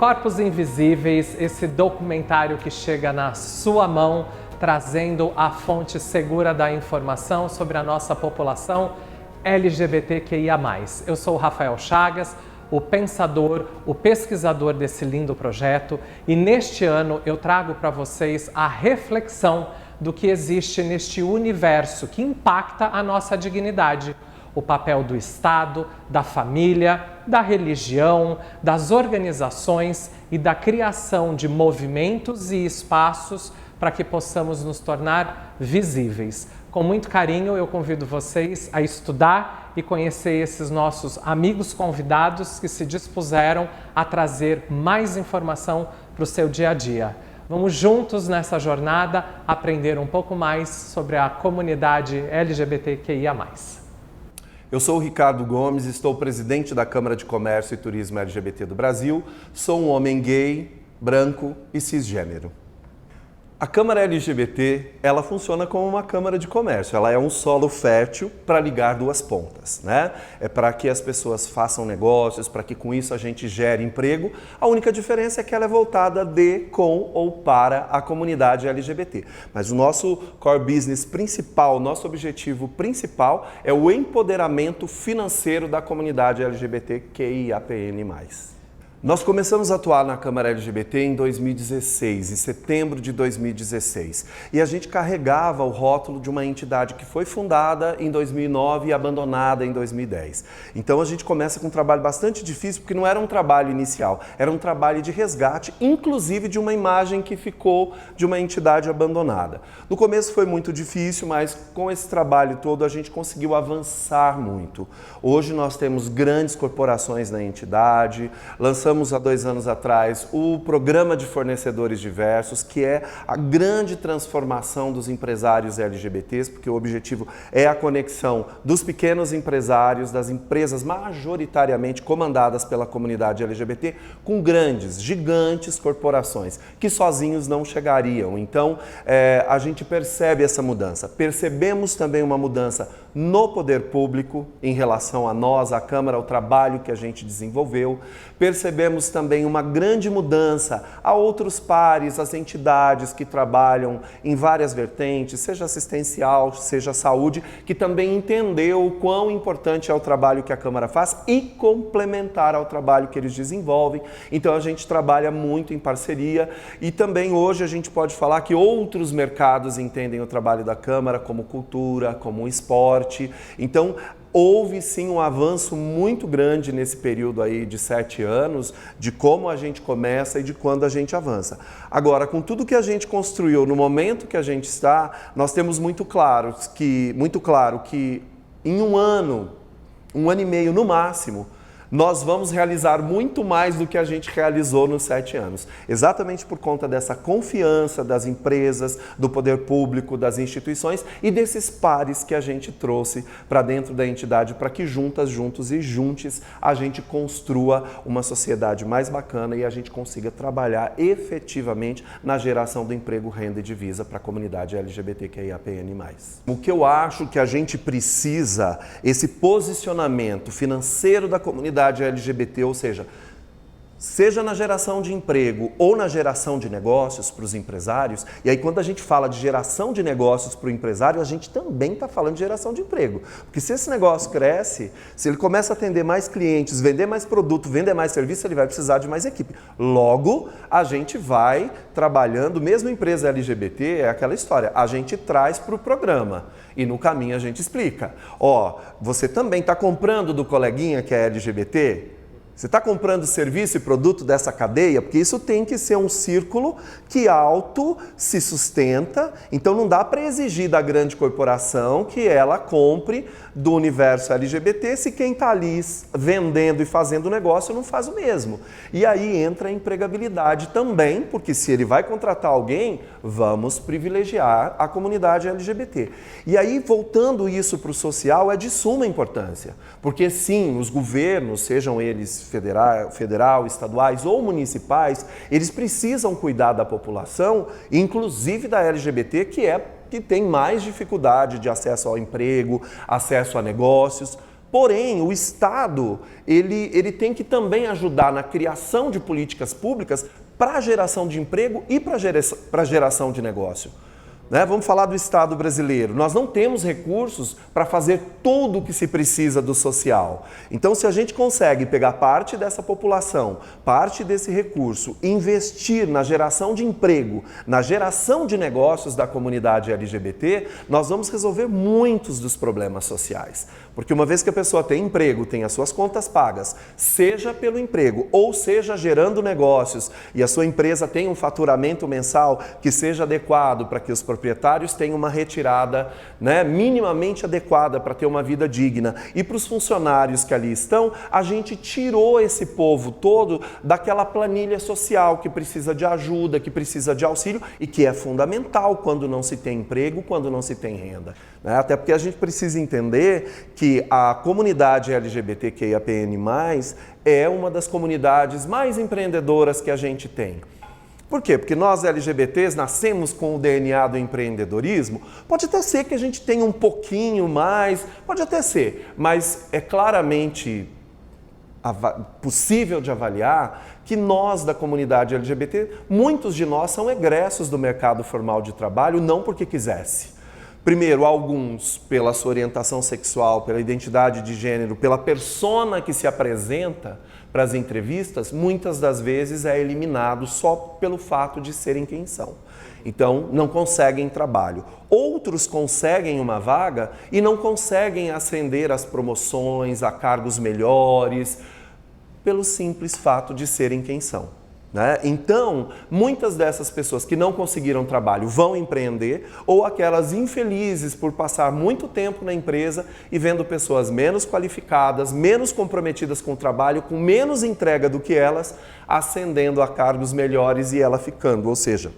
Corpos Invisíveis, esse documentário que chega na sua mão, trazendo a fonte segura da informação sobre a nossa população LGBTQIA+. Eu sou o Rafael Chagas, o pensador, o pesquisador desse lindo projeto, e neste ano eu trago para vocês a reflexão do que existe neste universo que impacta a nossa dignidade. O papel do Estado, da família, da religião, das organizações e da criação de movimentos e espaços para que possamos nos tornar visíveis. Com muito carinho, eu convido vocês a estudar e conhecer esses nossos amigos convidados que se dispuseram a trazer mais informação para o seu dia a dia. Vamos juntos nessa jornada aprender um pouco mais sobre a comunidade LGBTQIA+. Eu sou o Ricardo Gomes, estou presidente da Câmara de Comércio e Turismo LGBT do Brasil, sou um homem gay, branco e cisgênero. A Câmara LGBT, ela funciona como uma Câmara de Comércio, ela é um solo fértil para ligar duas pontas, né? É para que as pessoas façam negócios, para que com isso a gente gere emprego. A única diferença é que ela é voltada de, com ou para a comunidade LGBT. Mas o nosso core business principal, nosso objetivo principal é o empoderamento financeiro da comunidade LGBTQIAPN+. Nós começamos a atuar na Câmara LGBT em 2016, em setembro de 2016. E a gente carregava o rótulo de uma entidade que foi fundada em 2009 e abandonada em 2010. Então a gente começa com um trabalho bastante difícil, porque não era um trabalho inicial, era um trabalho de resgate, inclusive de uma imagem que ficou de uma entidade abandonada. No começo foi muito difícil, mas com esse trabalho todo a gente conseguiu avançar muito. Hoje nós temos grandes corporações na entidade, lançamos há 2 anos atrás o Programa de Fornecedores Diversos, que é a grande transformação dos empresários LGBTs, porque o objetivo é a conexão dos pequenos empresários, das empresas majoritariamente comandadas pela comunidade LGBT, com grandes, gigantes corporações, que sozinhos não chegariam. Então, a gente percebe essa mudança. Percebemos também uma mudança no poder público, em relação a nós, a Câmara, ao trabalho que a gente desenvolveu. Percebemos também uma grande mudança a outros pares, as entidades que trabalham em várias vertentes, seja assistencial, seja saúde, que também entendeu o quão importante é o trabalho que a Câmara faz e complementar ao trabalho que eles desenvolvem. Então a gente trabalha muito em parceria e também hoje a gente pode falar que outros mercados entendem o trabalho da Câmara, como cultura, como esporte. Então, houve sim um avanço muito grande nesse período aí de 7 anos, de como a gente começa e de quando a gente avança. Agora, com tudo que a gente construiu no momento que a gente está, nós temos muito claro que em um ano e meio no máximo, nós vamos realizar muito mais do que a gente realizou nos 7 anos. Exatamente por conta dessa confiança das empresas, do poder público, das instituições e desses pares que a gente trouxe para dentro da entidade para que juntos e juntos a gente construa uma sociedade mais bacana e a gente consiga trabalhar efetivamente na geração do emprego, renda e divisa para a comunidade LGBTQIAPN+. O que eu acho que a gente precisa, esse posicionamento financeiro da comunidade LGBT, ou seja na geração de emprego ou na geração de negócios para os empresários, e aí quando a gente fala de geração de negócios para o empresário, a gente também está falando de geração de emprego. Porque se esse negócio cresce, se ele começa a atender mais clientes, vender mais produto, vender mais serviço, ele vai precisar de mais equipe. Logo, a gente vai trabalhando, mesmo empresa LGBT, é aquela história, a gente traz para o programa. E no caminho a gente explica. Você também está comprando do coleguinha que é LGBT? Você está comprando serviço e produto dessa cadeia? Porque isso tem que ser um círculo que auto se sustenta. Então não dá para exigir da grande corporação que ela compre do universo LGBT se quem está ali vendendo e fazendo negócio não faz o mesmo. E aí entra a empregabilidade também, porque se ele vai contratar alguém, vamos privilegiar a comunidade LGBT. E aí, voltando isso para o social, é de suma importância. Porque sim, os governos, sejam eles federal, estaduais ou municipais, eles precisam cuidar da população, inclusive da LGBT, que tem mais dificuldade de acesso ao emprego, acesso a negócios. Porém, o Estado, ele tem que também ajudar na criação de políticas públicas para a geração de emprego e para a geração de negócio. Né? Vamos falar do Estado brasileiro. Nós não temos recursos para fazer tudo o que se precisa do social. Então, se a gente consegue pegar parte dessa população, parte desse recurso, investir na geração de emprego, na geração de negócios da comunidade LGBT, nós vamos resolver muitos dos problemas sociais. Porque uma vez que a pessoa tem emprego, tem as suas contas pagas, seja pelo emprego ou seja gerando negócios, e a sua empresa tem um faturamento mensal que seja adequado para que os proprietários tenham uma retirada, né, minimamente adequada para ter uma vida digna, e para os funcionários que ali estão, a gente tirou esse povo todo daquela planilha social que precisa de ajuda, que precisa de auxílio e que é fundamental quando não se tem emprego, quando não se tem renda. Né? Até porque a gente precisa entender que a comunidade LGBTQIAPN+, é uma das comunidades mais empreendedoras que a gente tem. Por quê? Porque nós LGBTs nascemos com o DNA do empreendedorismo. Pode até ser que a gente tenha um pouquinho mais, pode até ser, mas é claramente possível de avaliar que nós da comunidade LGBT, muitos de nós são egressos do mercado formal de trabalho, não porque quisesse. Primeiro, alguns pela sua orientação sexual, pela identidade de gênero, pela persona que se apresenta para as entrevistas, muitas das vezes é eliminado só pelo fato de serem quem são. Então, não conseguem trabalho. Outros conseguem uma vaga e não conseguem ascender às promoções, a cargos melhores, pelo simples fato de serem quem são. Né? Então, muitas dessas pessoas que não conseguiram trabalho vão empreender, ou aquelas infelizes por passar muito tempo na empresa e vendo pessoas menos qualificadas, menos comprometidas com o trabalho, com menos entrega do que elas, ascendendo a cargos melhores e ela ficando. Ou seja,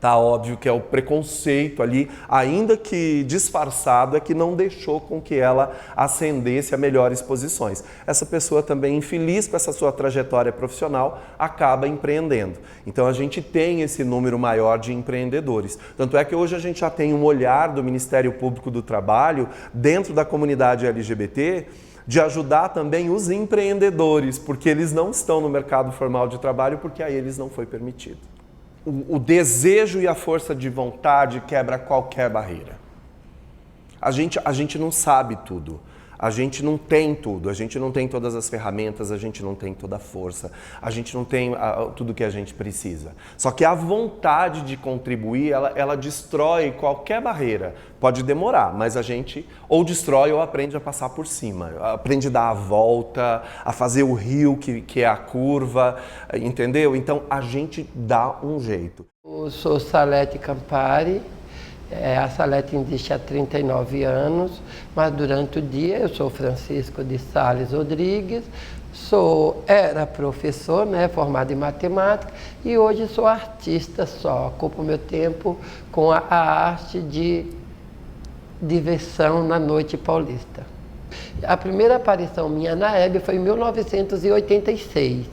tá óbvio que é o preconceito ali, ainda que disfarçado, é que não deixou com que ela ascendesse a melhores posições. Essa pessoa também, infeliz com essa sua trajetória profissional, acaba empreendendo. Então a gente tem esse número maior de empreendedores. Tanto é que hoje a gente já tem um olhar do Ministério Público do Trabalho dentro da comunidade LGBT, de ajudar também os empreendedores, porque eles não estão no mercado formal de trabalho, porque a eles não foi permitido. O desejo e a força de vontade quebra qualquer barreira. A gente não sabe tudo, a gente não tem tudo, a gente não tem todas as ferramentas, a gente não tem toda a força, a gente não tem tudo que a gente precisa. Só que a vontade de contribuir, ela destrói qualquer barreira. Pode demorar, mas a gente ou destrói ou aprende a passar por cima, aprende a dar a volta, a fazer o rio que é a curva, entendeu? Então a gente dá um jeito. Eu sou Salete Campari, a Salete existe há 39 anos, mas durante o dia eu sou Francisco de Sales Rodrigues, era professor, né, formado em matemática, e hoje sou artista só, ocupo meu tempo com a arte de diversão na noite paulista. A primeira aparição minha na Hebe foi em 1986,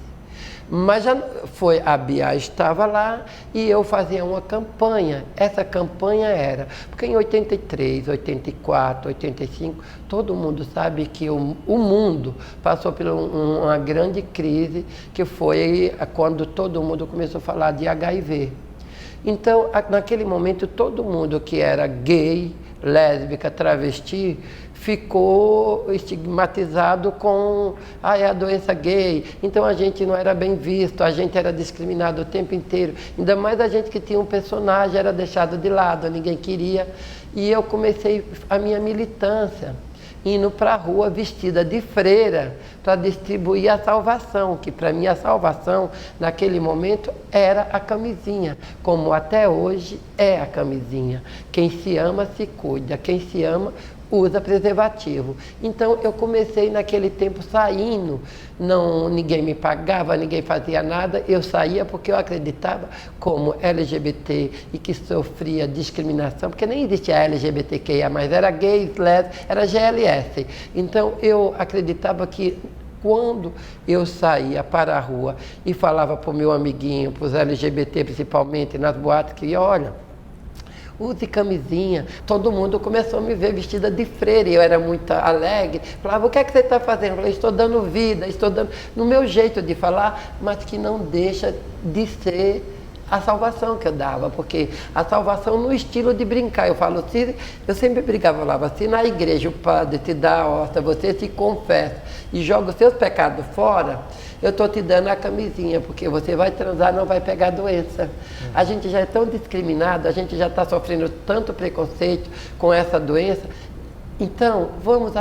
mas já foi, a Bia estava lá e eu fazia uma campanha. Essa campanha era, porque em 83, 84, 85, todo mundo sabe que o mundo passou por uma grande crise, que foi quando todo mundo começou a falar de HIV. Então, naquele momento, todo mundo que era gay, lésbica, travesti, ficou estigmatizado com a doença gay. Então a gente não era bem visto, a gente era discriminado o tempo inteiro. Ainda mais a gente que tinha um personagem era deixado de lado, ninguém queria. E eu comecei a minha militância, indo para a rua vestida de freira para distribuir a salvação, que para mim a salvação naquele momento era a camisinha, como até hoje é a camisinha. Quem se ama se cuida, quem se ama usa preservativo. Então eu comecei naquele tempo saindo, ninguém me pagava, ninguém fazia nada, eu saía porque eu acreditava como LGBT e que sofria discriminação, porque nem existia LGBTQIA+, era gays, lésbicas, era GLS. Então eu acreditava que quando eu saía para a rua e falava para o meu amiguinho, para os LGBT principalmente, nas boates, que olha, use camisinha. Todo mundo começou a me ver vestida de freira, eu era muito alegre. Falava, o que é que você está fazendo? Eu falei, estou dando vida, estou dando... No meu jeito de falar, mas que não deixa de ser a salvação que eu dava, porque a salvação no estilo de brincar, eu falo assim, eu sempre brincava, falava assim, na igreja o padre te dá a hóstia, você se confessa e joga os seus pecados fora, eu estou te dando a camisinha, porque você vai transar, não vai pegar doença. A gente já é tão discriminado, a gente já está sofrendo tanto preconceito com essa doença, então vamos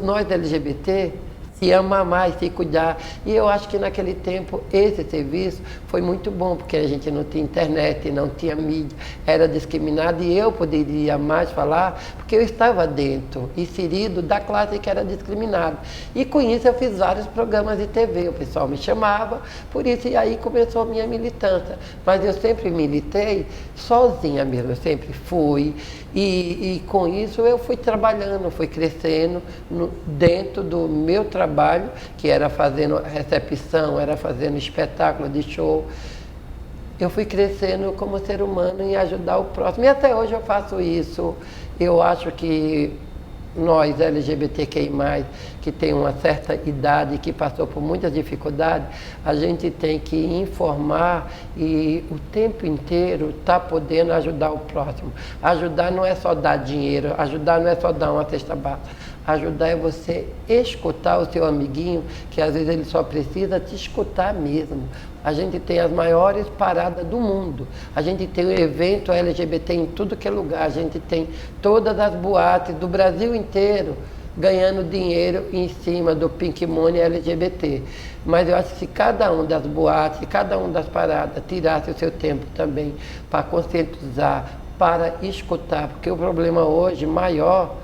nós LGBT, se amar mais, se cuidar. E eu acho que naquele tempo esse serviço foi muito bom, porque a gente não tinha internet, não tinha mídia, era discriminado e eu poderia mais falar, porque eu estava dentro, inserido da classe que era discriminada. E com isso eu fiz vários programas de TV, o pessoal me chamava, por isso, e aí começou a minha militância. Mas eu sempre militei sozinha mesmo, eu sempre fui. E com isso eu fui trabalhando, fui crescendo dentro do meu trabalho, que era fazendo recepção, era fazendo espetáculo de show. Eu fui crescendo como ser humano em ajudar o próximo. E até hoje eu faço isso. Eu acho que nós, LGBTQI+, que tem uma certa idade, que passou por muitas dificuldades, a gente tem que informar e o tempo inteiro tá podendo ajudar o próximo. Ajudar não é só dar dinheiro, ajudar não é só dar uma cesta básica. Ajudar é você escutar o seu amiguinho, que às vezes ele só precisa te escutar mesmo. A gente tem as maiores paradas do mundo. A gente tem o evento LGBT em tudo que é lugar. A gente tem todas as boates do Brasil inteiro ganhando dinheiro em cima do Pink Money LGBT. Mas eu acho que se cada um das boates, cada um das paradas tirasse o seu tempo também para conscientizar, para escutar, porque o problema hoje maior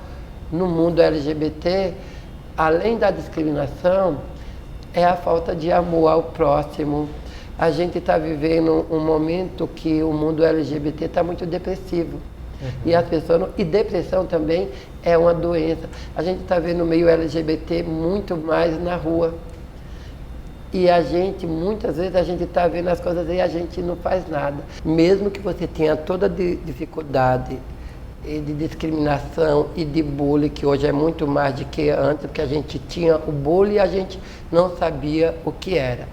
no mundo LGBT, além da discriminação, é a falta de amor ao próximo. A gente está vivendo um momento que o mundo LGBT está muito depressivo. E as pessoas e depressão também é uma doença. A gente está vendo o meio LGBT muito mais na rua. E a gente, muitas vezes, a gente está vendo as coisas e a gente não faz nada. Mesmo que você tenha toda dificuldade de discriminação e de bullying, que hoje é muito mais do que antes, porque a gente tinha o bullying e a gente não sabia o que era.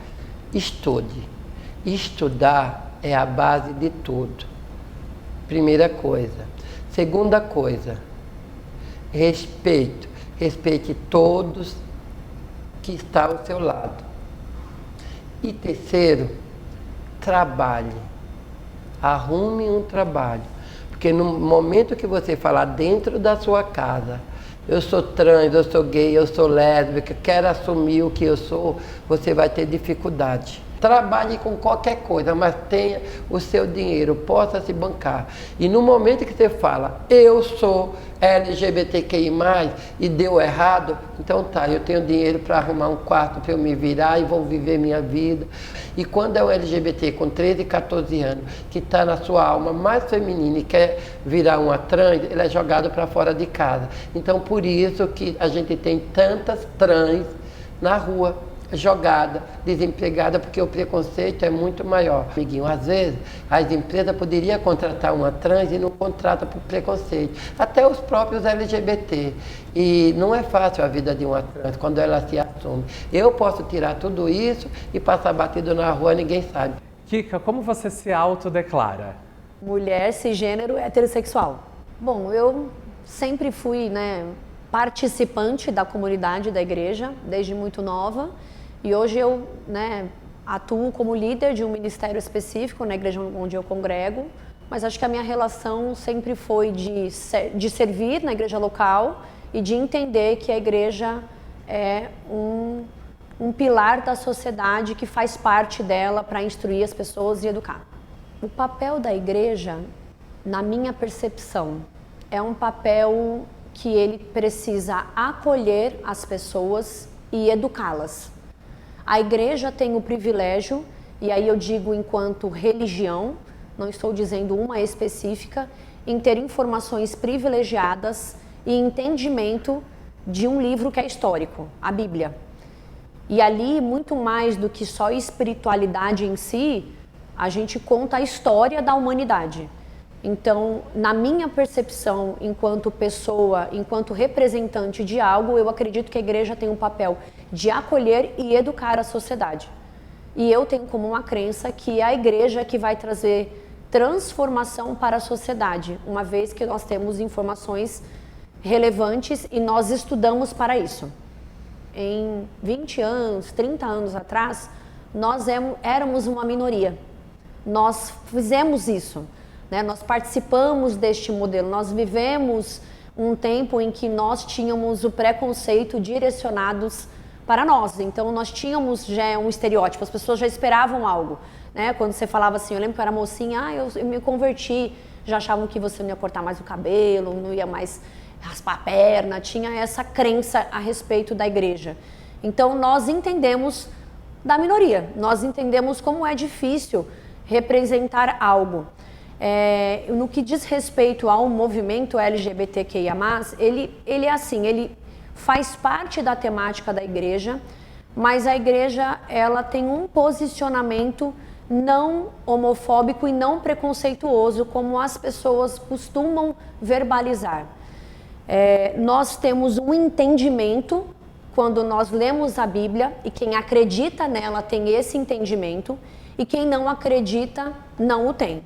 Estude. Estudar é a base de tudo. Primeira coisa. Segunda coisa, respeito. Respeite todos que estão ao seu lado. E terceiro, trabalhe. Arrume um trabalho. Porque no momento que você falar dentro da sua casa, eu sou trans, eu sou gay, eu sou lésbica, quero assumir o que eu sou, você vai ter dificuldade. Trabalhe com qualquer coisa, mas tenha o seu dinheiro, possa se bancar. E no momento que você fala, eu sou LGBTQI+, e deu errado, então tá, eu tenho dinheiro para arrumar um quarto para eu me virar e vou viver minha vida. E quando é um LGBT com 13, 14 anos, que está na sua alma mais feminina e quer virar uma trans, ele é jogado para fora de casa. Então por isso que a gente tem tantas trans na rua, jogada, desempregada, porque o preconceito é muito maior. Amiguinho, às vezes as empresas poderiam contratar uma trans e não contrata por preconceito. Até os próprios LGBT. E não é fácil a vida de uma trans quando ela se assume. Eu posso tirar tudo isso e passar batido na rua, ninguém sabe. Kika, como você se autodeclara? Mulher, cisgênero, heterossexual. Bom, eu sempre fui, participante da comunidade da igreja, desde muito nova. E hoje eu atuo como líder de um ministério específico na igreja onde eu congrego, mas acho que a minha relação sempre foi de servir na igreja local e de entender que a igreja é um pilar da sociedade que faz parte dela para instruir as pessoas e educar. O papel da igreja, na minha percepção, é um papel que ele precisa acolher as pessoas e educá-las. A igreja tem o privilégio, e aí eu digo enquanto religião, não estou dizendo uma específica, em ter informações privilegiadas e entendimento de um livro que é histórico, a Bíblia. E ali, muito mais do que só espiritualidade em si, a gente conta a história da humanidade. Então, na minha percepção, enquanto pessoa, enquanto representante de algo, eu acredito que a igreja tem um papel de acolher e educar a sociedade. E eu tenho como uma crença que é a igreja que vai trazer transformação para a sociedade, uma vez que nós temos informações relevantes e nós estudamos para isso. Em 20 anos, 30 anos atrás, nós éramos uma minoria. Nós fizemos isso, né? Nós participamos deste modelo, nós vivemos um tempo em que nós tínhamos o preconceito direcionados para nós. Então, nós tínhamos já um estereótipo, as pessoas já esperavam algo, né? Quando você falava assim, eu lembro que eu era mocinha, eu me converti, já achavam que você não ia cortar mais o cabelo, não ia mais raspar a perna, tinha essa crença a respeito da igreja. Então, nós entendemos da minoria, nós entendemos como é difícil representar algo. No que diz respeito ao movimento LGBTQIA+, ele é assim, ele faz parte da temática da igreja, mas a igreja ela tem um posicionamento não homofóbico e não preconceituoso, como as pessoas costumam verbalizar. Nós temos um entendimento quando nós lemos a Bíblia, e quem acredita nela tem esse entendimento, e quem não acredita não o tem.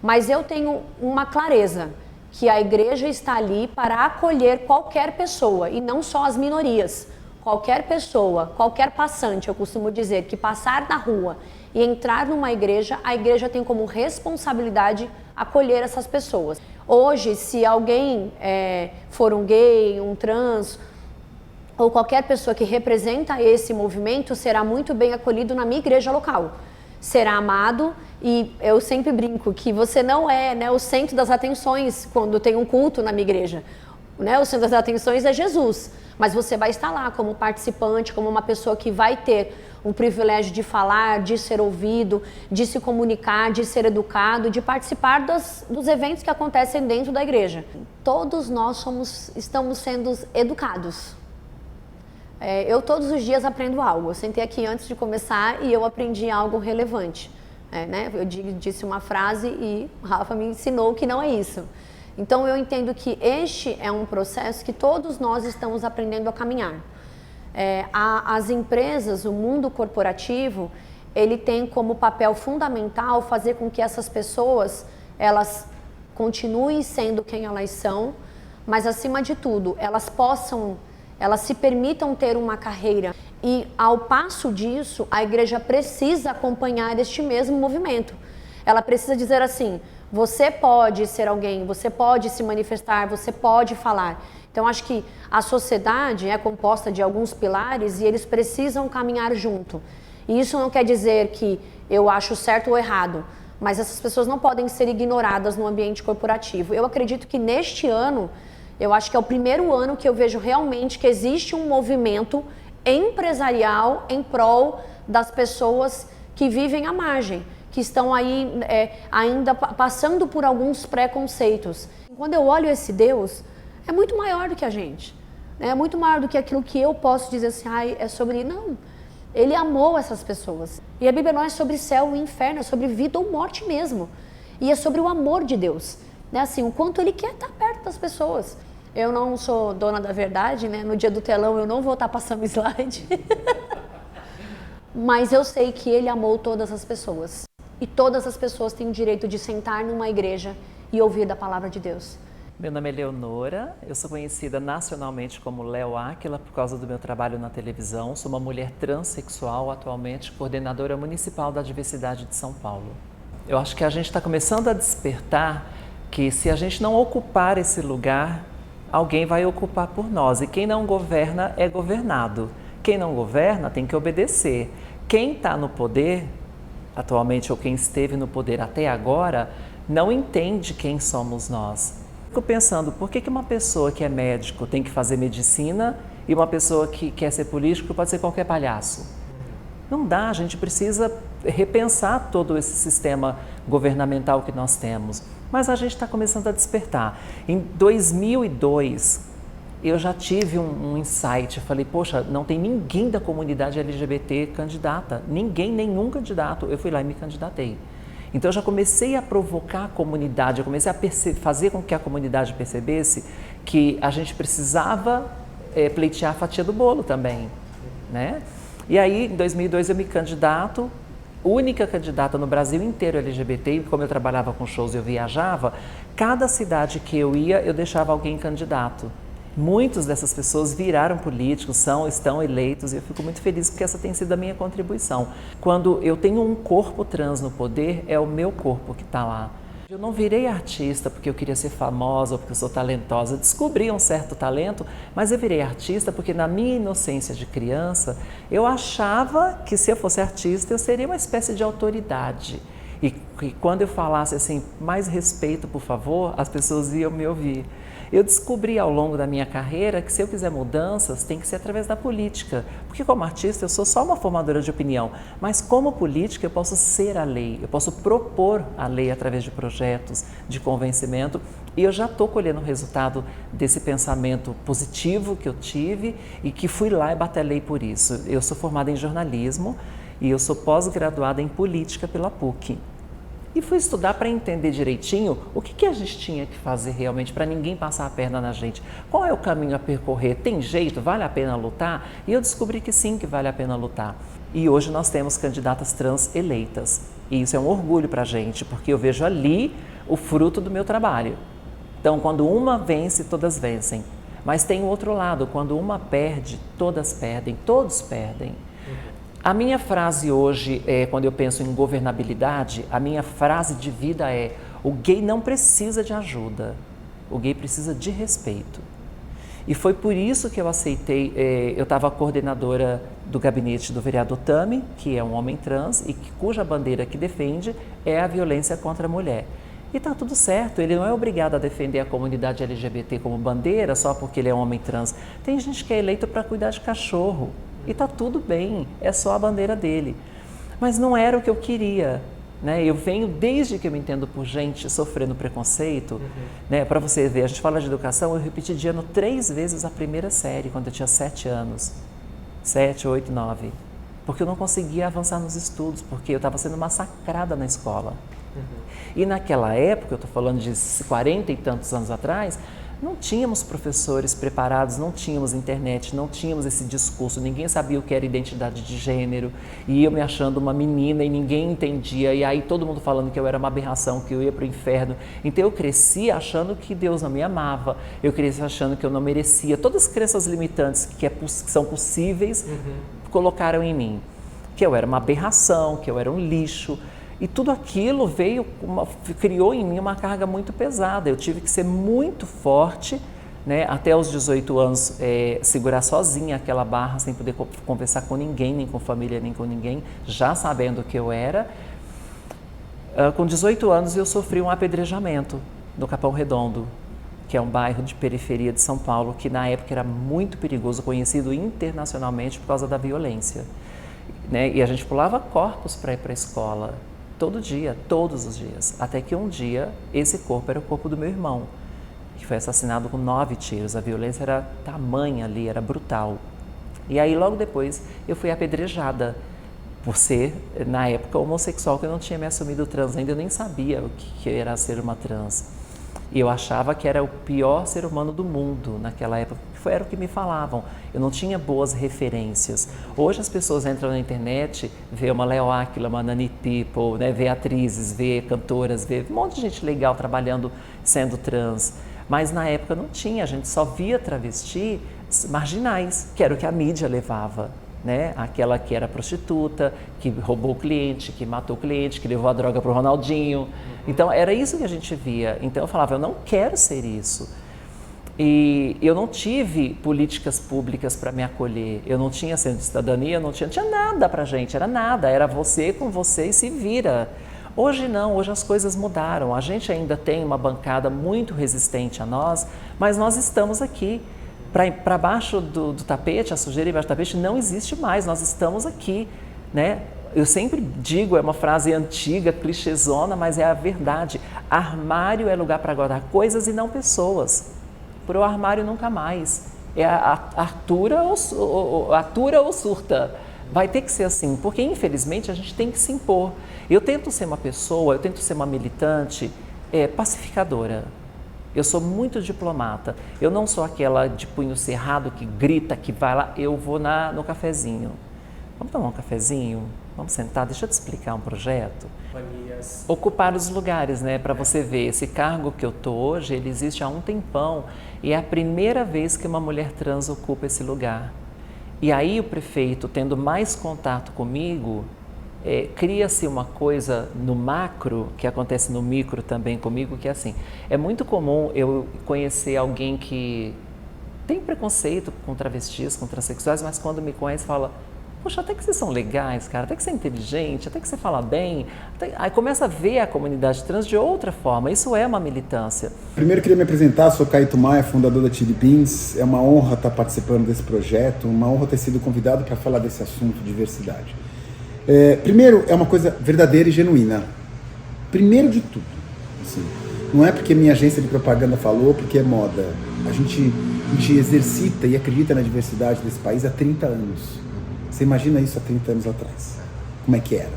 Mas eu tenho uma clareza, que a igreja está ali para acolher qualquer pessoa, e não só as minorias. Qualquer pessoa, qualquer passante, eu costumo dizer, que passar na rua e entrar numa igreja, a igreja tem como responsabilidade acolher essas pessoas. Hoje, se alguém for um gay, um trans, ou qualquer pessoa que representa esse movimento, será muito bem acolhido na minha igreja local. Será amado, e eu sempre brinco que você não é, né, o centro das atenções quando tem um culto na minha igreja. Né? O centro das atenções é Jesus, mas você vai estar lá como participante, como uma pessoa que vai ter o privilégio de falar, de ser ouvido, de se comunicar, de ser educado, de participar dos eventos que acontecem dentro da igreja. Todos nós estamos sendo educados. Eu todos os dias aprendo algo. Eu sentei aqui antes de começar e eu aprendi algo relevante. Né? Eu disse uma frase e o Rafa me ensinou que não é isso. Então eu entendo que este é um processo que todos nós estamos aprendendo a caminhar. As empresas, o mundo corporativo, ele tem como papel fundamental fazer com que essas pessoas, elas continuem sendo quem elas são, mas acima de tudo, elas se permitam ter uma carreira. E ao passo disso, a igreja precisa acompanhar este mesmo movimento. Ela precisa dizer assim, você pode ser alguém, você pode se manifestar, você pode falar. Então acho que a sociedade é composta de alguns pilares e eles precisam caminhar junto. E isso não quer dizer que eu acho certo ou errado, mas essas pessoas não podem ser ignoradas no ambiente corporativo. Eu acredito que neste ano, eu acho que é o primeiro ano que eu vejo realmente que existe um movimento empresarial em prol das pessoas que vivem à margem, que estão aí ainda passando por alguns preconceitos. Quando eu olho esse Deus, é muito maior do que a gente, né? É muito maior do que aquilo que eu posso dizer assim, é sobre... Não, ele amou essas pessoas. E a Bíblia não é sobre céu e inferno, é sobre vida ou morte mesmo. E é sobre o amor de Deus, né? Assim, o quanto ele quer estar perto das pessoas. Eu não sou dona da verdade, né? No dia do telão eu não vou estar passando slide. Mas eu sei que ele amou todas as pessoas. E todas as pessoas têm o direito de sentar numa igreja e ouvir da palavra de Deus. Meu nome é Leonora, eu sou conhecida nacionalmente como Léo Áquila por causa do meu trabalho na televisão. Sou uma mulher transexual, atualmente coordenadora municipal da diversidade de São Paulo. Eu acho que a gente está começando a despertar que se a gente não ocupar esse lugar, alguém vai ocupar por nós. E quem não governa é governado. Quem não governa tem que obedecer. Quem está no poder, atualmente, ou quem esteve no poder até agora, não entende quem somos nós. Fico pensando, por que uma pessoa que é médico tem que fazer medicina e uma pessoa que quer ser político pode ser qualquer palhaço? Não dá, a gente precisa repensar todo esse sistema governamental que nós temos. Mas a gente está começando a despertar. Em 2002, eu já tive um insight, eu falei, poxa, não tem ninguém da comunidade LGBT candidata, nenhum candidato. Eu fui lá e me candidatei. Então eu já comecei a provocar a comunidade, eu comecei a fazer com que a comunidade percebesse que a gente precisava pleitear a fatia do bolo também, né? E aí, em 2002, eu me candidato, única candidata no Brasil inteiro LGBT, e como eu trabalhava com shows e eu viajava, cada cidade que eu ia, eu deixava alguém candidato. Muitas dessas pessoas viraram políticos, estão eleitos, e eu fico muito feliz porque essa tem sido a minha contribuição. Quando eu tenho um corpo trans no poder, é o meu corpo que está lá. Eu não virei artista porque eu queria ser famosa ou porque eu sou talentosa. Eu descobri um certo talento, mas eu virei artista porque na minha inocência de criança, eu achava que se eu fosse artista, eu seria uma espécie de autoridade. E quando eu falasse assim, mais respeito, por favor, as pessoas iam me ouvir. Eu descobri ao longo da minha carreira que se eu quiser mudanças, tem que ser através da política. Porque como artista eu sou só uma formadora de opinião, mas como política eu posso ser a lei, eu posso propor a lei através de projetos, de convencimento. E eu já estou colhendo o resultado desse pensamento positivo que eu tive e que fui lá e batalhei por isso. Eu sou formada em jornalismo e eu sou pós-graduada em política pela PUC. E fui estudar para entender direitinho o que a gente tinha que fazer realmente para ninguém passar a perna na gente. Qual é o caminho a percorrer? Tem jeito? Vale a pena lutar? E eu descobri que sim, que vale a pena lutar. E hoje nós temos candidatas trans eleitas. E isso é um orgulho para a gente, porque eu vejo ali o fruto do meu trabalho. Então, quando uma vence, todas vencem. Mas tem o outro lado, quando uma perde, todas perdem, todos perdem. A minha frase hoje, quando eu penso em governabilidade, a minha frase de vida é: o gay não precisa de ajuda, o gay precisa de respeito. E foi por isso que eu aceitei, eu estava coordenadora do gabinete do vereador Tami, que é um homem trans e cuja bandeira que defende é a violência contra a mulher. E está tudo certo, ele não é obrigado a defender a comunidade LGBT como bandeira só porque ele é um homem trans. Tem gente que é eleito para cuidar de cachorro. E está tudo bem, é só a bandeira dele. Mas não era o que eu queria, né? Eu venho, desde que eu me entendo por gente sofrendo preconceito, né? Para você ver, a gente fala de educação, eu repeti de ano 3 vezes a primeira série, quando eu tinha 7 anos. 7, 8, 9. Porque eu não conseguia avançar nos estudos, porque eu estava sendo massacrada na escola. E naquela época, eu estou falando de 40 e tantos anos atrás, não tínhamos professores preparados, não tínhamos internet, não tínhamos esse discurso, ninguém sabia o que era identidade de gênero, e eu me achando uma menina e ninguém entendia, e aí todo mundo falando que eu era uma aberração, que eu ia para o inferno. Então eu cresci achando que Deus não me amava, eu cresci achando que eu não merecia. Todas as crenças limitantes que são possíveis colocaram em mim, que eu era uma aberração, que eu era um lixo. E tudo aquilo criou em mim uma carga muito pesada. Eu tive que ser muito forte, né, até os 18 anos, segurar sozinha aquela barra, sem poder conversar com ninguém, nem com família, nem com ninguém, já sabendo o que eu era. Com 18 anos eu sofri um apedrejamento no Capão Redondo, que é um bairro de periferia de São Paulo, que na época era muito perigoso, conhecido internacionalmente por causa da violência, né? E a gente pulava corpos para ir para a escola. Todo dia, todos os dias, até que um dia esse corpo era o corpo do meu irmão, que foi assassinado com 9 tiros. A violência era tamanha ali, era brutal. E aí logo depois eu fui apedrejada por ser, na época, homossexual, que eu não tinha me assumido trans ainda, eu nem sabia o que era ser uma trans. E eu achava que era o pior ser humano do mundo naquela época, era o que me falavam. Eu não tinha boas referências. Hoje as pessoas entram na internet, vê uma Léo Áquila, uma Nani People, né, vê atrizes, vê cantoras, vê um monte de gente legal trabalhando sendo trans. Mas na época não tinha, a gente só via travesti marginais, que era o que a mídia levava. Né? Aquela que era prostituta, que roubou o cliente, que matou o cliente, que levou a droga para o Ronaldinho. Então, era isso que a gente via. Então, eu falava, eu não quero ser isso. E eu não tive políticas públicas para me acolher. Eu não tinha centro de cidadania, não tinha nada para a gente, era nada. Era você com você e se vira. Hoje não, hoje as coisas mudaram. A gente ainda tem uma bancada muito resistente a nós, mas nós estamos aqui. Para baixo do tapete, a sujeira embaixo do tapete não existe mais, nós estamos aqui, né? Eu sempre digo, é uma frase antiga, clichêzona, mas é a verdade. Armário é lugar para guardar coisas e não pessoas. Para o armário nunca mais. É atura ou surta, Vai ter que ser assim, porque infelizmente a gente tem que se impor. Eu tento ser uma pessoa, eu tento ser uma militante pacificadora. Eu sou muito diplomata. Eu não sou aquela de punho cerrado que grita, que vai lá. Eu vou no cafezinho. Vamos tomar um cafezinho? Vamos sentar? Deixa eu te explicar um projeto. Ocupar os lugares, né? Para você ver, esse cargo que eu tô hoje, ele existe há um tempão e é a primeira vez que uma mulher trans ocupa esse lugar. E aí o prefeito, tendo mais contato comigo, cria-se uma coisa no macro, que acontece no micro também comigo, que é assim, é muito comum eu conhecer alguém que tem preconceito com travestis, com transexuais, mas quando me conhece fala, poxa, até que vocês são legais, cara, até que você é inteligente, até que você fala bem. Aí começa a ver a comunidade trans de outra forma, isso é uma militância. Primeiro queria me apresentar, sou Caíto Maia, fundador da Chili Beans. É uma honra estar participando desse projeto, uma honra ter sido convidado para falar desse assunto, diversidade. Primeiro, é uma coisa verdadeira e genuína. Primeiro de tudo, assim, não é porque minha agência de propaganda falou, porque é moda. A gente exercita e acredita na diversidade desse país há 30 anos. Você imagina isso há 30 anos atrás? Como é que era?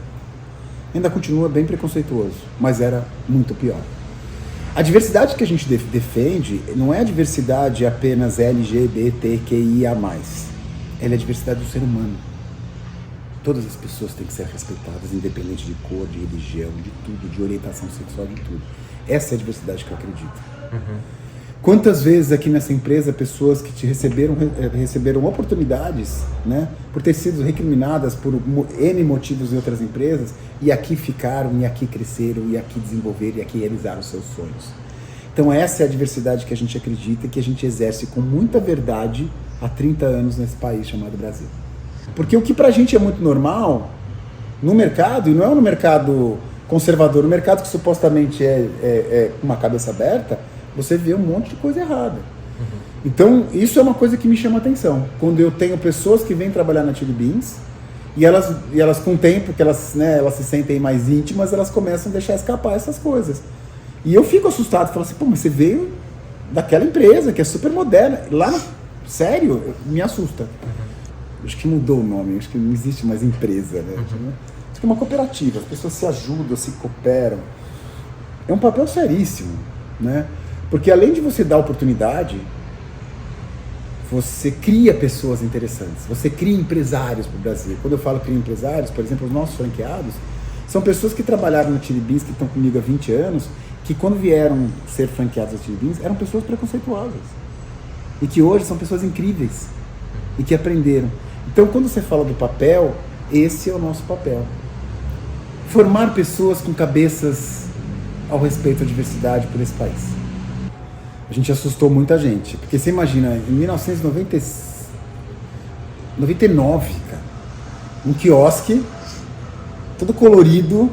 Ainda continua bem preconceituoso, mas era muito pior. A diversidade que a gente defende não é a diversidade apenas LGBTQIA+. Ela é a diversidade do ser humano. Todas as pessoas têm que ser respeitadas, independente de cor, de religião, de tudo, de orientação sexual, de tudo. Essa é a diversidade que eu acredito. Quantas vezes aqui nessa empresa pessoas que te receberam oportunidades, né, por ter sido recriminadas por N motivos em outras empresas, e aqui ficaram, e aqui cresceram, e aqui desenvolveram, e aqui realizaram seus sonhos. Então essa é a diversidade que a gente acredita e que a gente exerce com muita verdade há 30 anos nesse país chamado Brasil. Porque o que pra gente é muito normal, no mercado, e não é no mercado conservador, no mercado que supostamente é uma cabeça aberta, você vê um monte de coisa errada. Então, isso é uma coisa que me chama a atenção. Quando eu tenho pessoas que vêm trabalhar na Chili Beans, e elas com o tempo que elas se sentem mais íntimas, elas começam a deixar escapar essas coisas. E eu fico assustado, falo assim, pô, mas você veio daquela empresa que é super moderna. Sério, me assusta. Acho que mudou o nome, acho que não existe mais empresa, né? Acho que é uma cooperativa, as pessoas se ajudam, se cooperam. É um papel seríssimo, né? Porque além de você dar oportunidade, você cria pessoas interessantes, você cria empresários para o Brasil. Quando eu falo cria empresários, por exemplo, os nossos franqueados, são pessoas que trabalharam na Chili Beans, que estão comigo há 20 anos, que quando vieram ser franqueados da Chili Beans, eram pessoas preconceituosas. E que hoje são pessoas incríveis e que aprenderam. Então, quando você fala do papel, esse é o nosso papel. Formar pessoas com cabeças ao respeito à diversidade por esse país. A gente assustou muita gente, porque você imagina, em 1999, cara, um quiosque, todo colorido,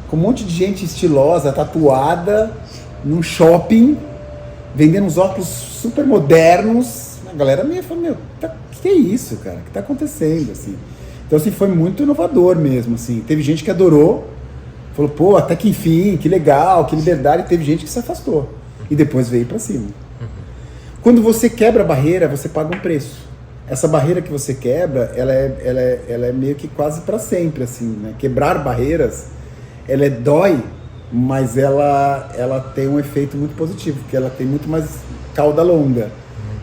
com um monte de gente estilosa, tatuada, num shopping, vendendo uns óculos super modernos. A galera meio falou, que é isso, cara? O que tá acontecendo, assim? Então, assim, foi muito inovador mesmo, assim. Teve gente que adorou, falou, pô, até que enfim, que legal, que liberdade. E teve gente que se afastou e depois veio para cima. Quando você quebra a barreira, você paga um preço. Essa barreira que você quebra, ela é meio que quase para sempre, assim, né? Quebrar barreiras, ela dói, mas ela tem um efeito muito positivo, porque ela tem muito mais cauda longa,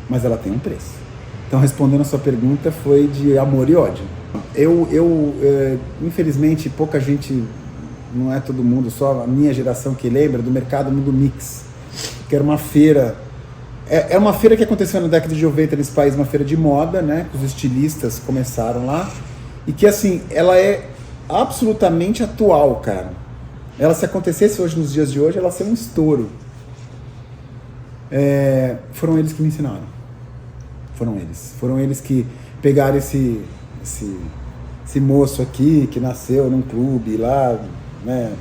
mas ela tem um preço. Então, respondendo a sua pergunta, foi de amor e ódio. Infelizmente, pouca gente, não é todo mundo, só a minha geração que lembra do Mercado Mundo Mix, que era uma feira. É uma feira que aconteceu na década de 90 nesse país, uma feira de moda, né? Os estilistas começaram lá. E que, assim, ela é absolutamente atual, cara. Ela, se acontecesse hoje, nos dias de hoje, ela seria um estouro. Foram eles que me ensinaram. Foram eles que pegaram esse moço aqui, que nasceu num clube lá, né?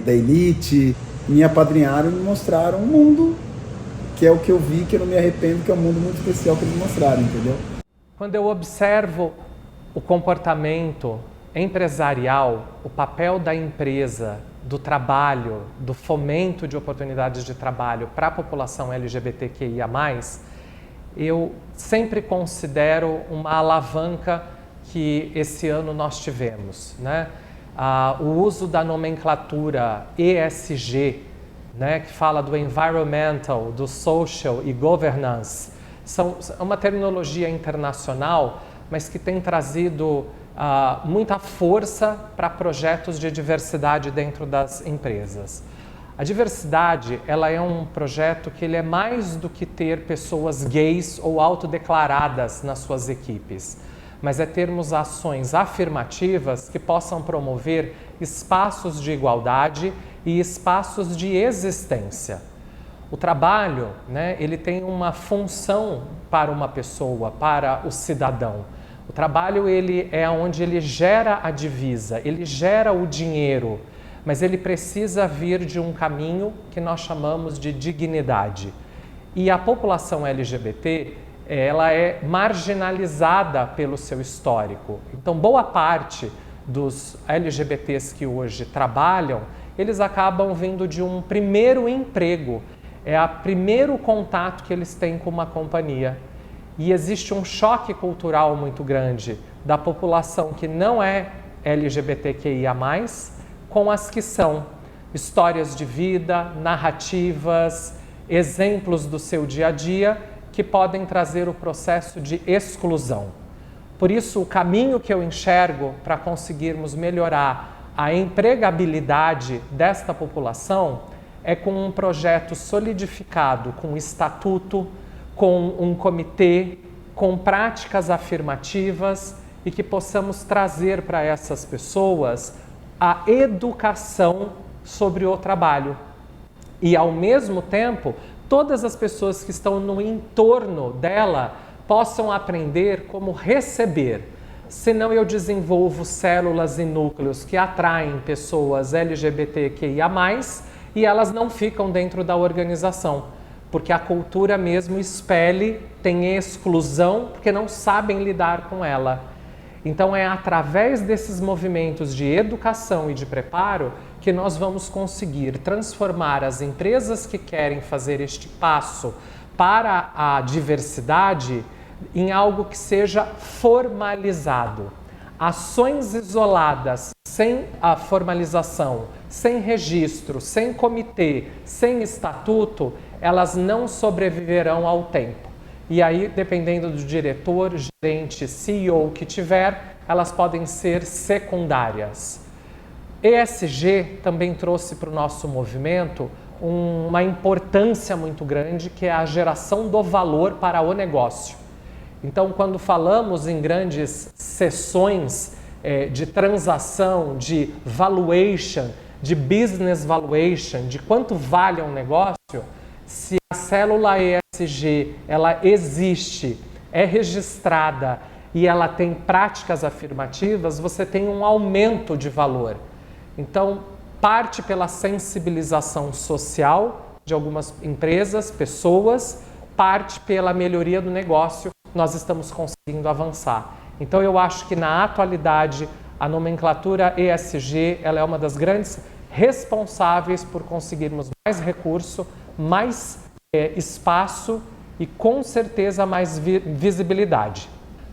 Da elite. Me apadrinharam e me mostraram um mundo que é o que eu vi, que eu não me arrependo, que é um mundo muito especial que eles mostraram, entendeu? Quando eu observo o comportamento empresarial, o papel da empresa, do trabalho, do fomento de oportunidades de trabalho para a população LGBTQIA+, eu sempre considero uma alavanca que esse ano nós tivemos, né? O uso da nomenclatura ESG, né, que fala do environmental, do social e governance, é uma terminologia internacional, mas que tem trazido muita força para projetos de diversidade dentro das empresas. A diversidade, ela é um projeto que ele é mais do que ter pessoas gays ou autodeclaradas nas suas equipes, mas é termos ações afirmativas que possam promover espaços de igualdade e espaços de existência. O trabalho, né, ele tem uma função para uma pessoa, para o cidadão. O trabalho ele é onde ele gera a divisa, ele gera o dinheiro, mas ele precisa vir de um caminho que nós chamamos de dignidade. E a população LGBT, ela é marginalizada pelo seu histórico. Então, boa parte dos LGBTs que hoje trabalham, eles acabam vindo de um primeiro emprego. É o primeiro contato que eles têm com uma companhia. E existe um choque cultural muito grande da população que não é LGBTQIA+, com as que são. Histórias de vida, narrativas, exemplos do seu dia a dia que podem trazer o processo de exclusão. Por isso, o caminho que eu enxergo para conseguirmos melhorar a empregabilidade desta população é com um projeto solidificado, com estatuto, com um comitê, com práticas afirmativas e que possamos trazer para essas pessoas a educação sobre o trabalho. E, ao mesmo tempo, todas as pessoas que estão no entorno dela possam aprender como receber. Senão eu desenvolvo células e núcleos que atraem pessoas LGBTQIA+, e elas não ficam dentro da organização, porque a cultura mesmo expele, tem exclusão, porque não sabem lidar com ela. Então é através desses movimentos de educação e de preparo que nós vamos conseguir transformar as empresas que querem fazer este passo para a diversidade em algo que seja formalizado. Ações isoladas, sem a formalização, sem registro, sem comitê, sem estatuto, elas não sobreviverão ao tempo. E aí, dependendo do diretor, gerente, CEO que tiver, elas podem ser secundárias. ESG também trouxe para o nosso movimento uma importância muito grande, que é a geração do valor para o negócio. Então, quando falamos em grandes sessões de transação, de valuation, de business valuation, de quanto vale um negócio, se a célula ESG ela existe, é registrada e ela tem práticas afirmativas, você tem um aumento de valor. Então, parte pela sensibilização social de algumas empresas, pessoas, parte pela melhoria do negócio, nós estamos conseguindo avançar. Então, eu acho que na atualidade, a nomenclatura ESG ela é uma das grandes responsáveis por conseguirmos mais recurso, mais espaço e, com certeza, mais visibilidade.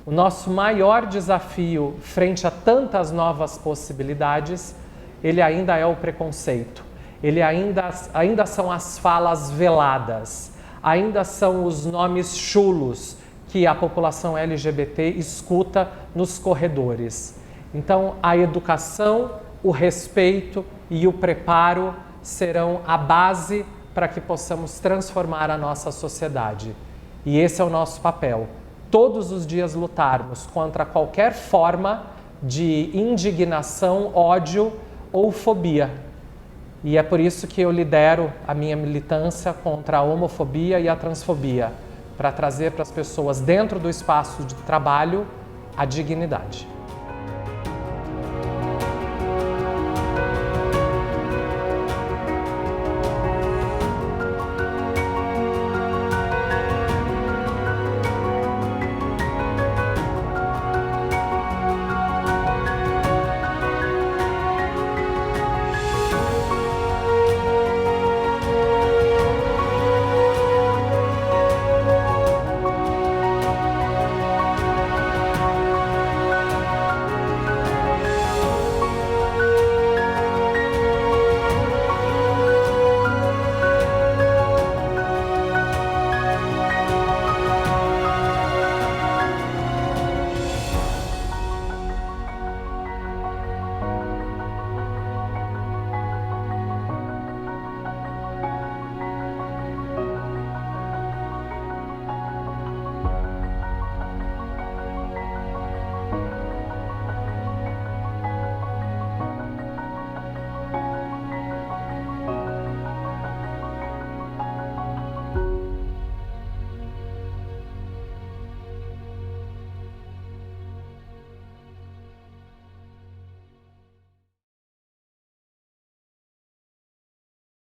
O nosso maior desafio frente a tantas novas possibilidades, ele ainda é o preconceito. Ele ainda são as falas veladas, ainda são os nomes chulos que a população LGBT escuta nos corredores. Então, a educação, o respeito e o preparo serão a base para que possamos transformar a nossa sociedade. E esse é o nosso papel. Todos os dias lutarmos contra qualquer forma de indignação, ódio ou fobia. E é por isso que eu lidero a minha militância contra a homofobia e a transfobia, para trazer para as pessoas dentro do espaço de trabalho a dignidade.